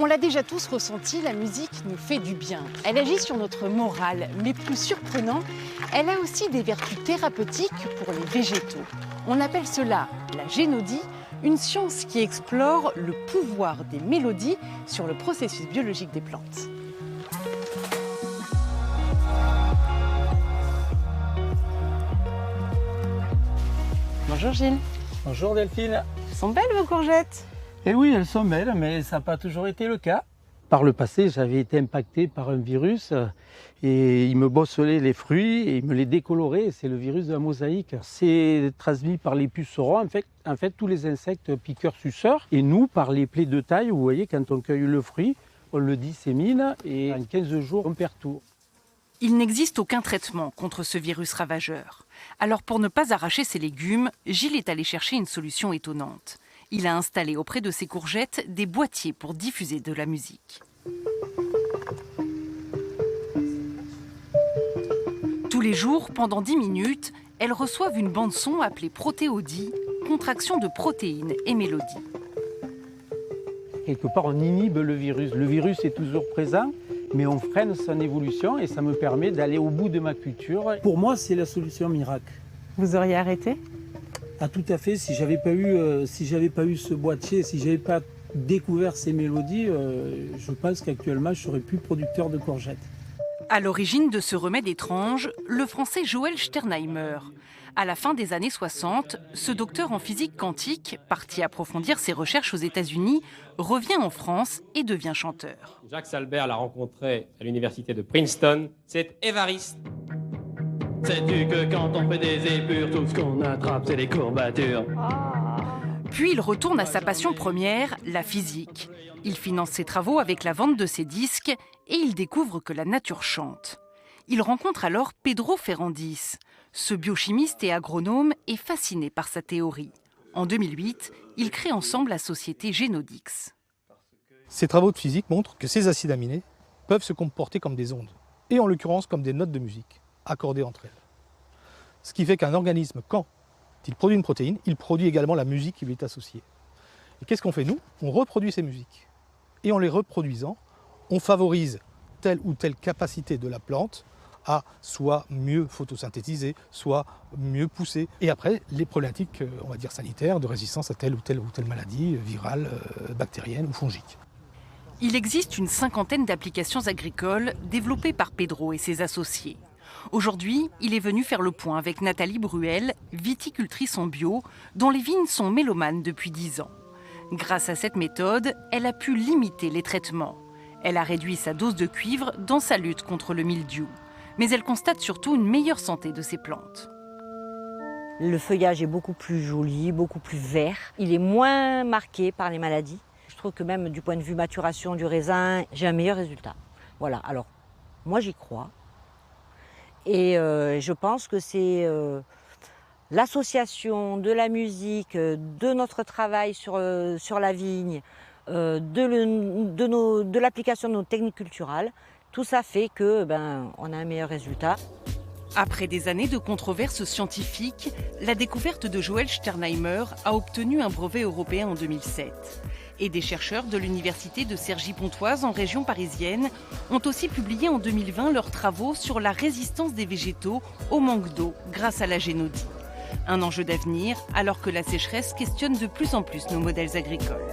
On l'a déjà tous ressenti, la musique nous fait du bien. Elle agit sur notre morale, mais plus surprenant, elle a aussi des vertus thérapeutiques pour les végétaux. On appelle cela la génodie, une science qui explore le pouvoir des mélodies sur le processus biologique des plantes. Bonjour Gilles. Bonjour Delphine. Elles sont belles vos courgettes. Eh oui, elles sont belles, mais ça n'a pas toujours été le cas. Par le passé, j'avais été impacté par un virus et il me bosselait les fruits et il me les décolorait. C'est le virus de la mosaïque. C'est transmis par les pucerons, en fait, tous les insectes piqueurs-suceurs. Et nous, par les plaies de taille, vous voyez, quand on cueille le fruit, on le dissémine et en 15 jours, on perd tout. Il n'existe aucun traitement contre ce virus ravageur. Alors pour ne pas arracher ses légumes, Gilles est allé chercher une solution étonnante. Il a installé auprès de ses courgettes des boîtiers pour diffuser de la musique. Tous les jours, pendant 10 minutes, elles reçoivent une bande-son appelée protéodie, contraction de protéines et mélodies. Quelque part, on inhibe le virus. Le virus est toujours présent, mais on freine son évolution et ça me permet d'aller au bout de ma culture. Pour moi, c'est la solution miracle. Vous auriez arrêté ? Ah, tout à fait. Si j'avais pas eu ce boîtier, si j'avais pas découvert ces mélodies, je pense qu'actuellement, je serais plus producteur de courgettes. À l'origine de ce remède étrange, le français Joël Sternheimer. À la fin des années 60, ce docteur en physique quantique, parti approfondir ses recherches aux États-Unis, revient en France et devient chanteur. Jacques Salbert l'a rencontré à l'université de Princeton. C'est Évariste. Sais-tu que quand on fait des épures, tout ce qu'on attrape, c'est des courbatures. Puis il retourne à sa passion première, la physique. Il finance ses travaux avec la vente de ses disques et il découvre que la nature chante. Il rencontre alors Pedro Ferrandis. Ce biochimiste et agronome est fasciné par sa théorie. En 2008, ils créent ensemble la société Génodix. Ces travaux de physique montrent que ces acides aminés peuvent se comporter comme des ondes, et en l'occurrence comme des notes de musique, accordées entre elles. Ce qui fait qu'un organisme, quand il produit une protéine, il produit également la musique qui lui est associée. Et qu'est-ce qu'on fait nous? On reproduit ces musiques. Et en les reproduisant, on favorise telle ou telle capacité de la plante à soit mieux photosynthétiser, soit mieux pousser. Et après, les problématiques, on va dire sanitaires, de résistance à telle ou telle maladie, virale, bactérienne ou fongique. Il existe une 50aine d'applications agricoles développées par Pedro et ses associés. Aujourd'hui, il est venu faire le point avec Nathalie Bruel, viticultrice en bio, dont les vignes sont mélomanes depuis 10 ans. Grâce à cette méthode, elle a pu limiter les traitements. Elle a réduit sa dose de cuivre dans sa lutte contre le mildiou. Mais elle constate surtout une meilleure santé de ses plantes. Le feuillage est beaucoup plus joli, beaucoup plus vert. Il est moins marqué par les maladies. Je trouve que même du point de vue maturation du raisin, j'ai un meilleur résultat. Voilà, alors moi j'y crois. Et je pense que c'est l'association de la musique, de notre travail sur la vigne, de l'application de nos techniques culturelles. Tout ça fait que on a un meilleur résultat. Après des années de controverses scientifiques, la découverte de Joël Sternheimer a obtenu un brevet européen en 2007. Et des chercheurs de l'université de Cergy-Pontoise en région parisienne ont aussi publié en 2020 leurs travaux sur la résistance des végétaux au manque d'eau grâce à la génodie. Un enjeu d'avenir alors que la sécheresse questionne de plus en plus nos modèles agricoles.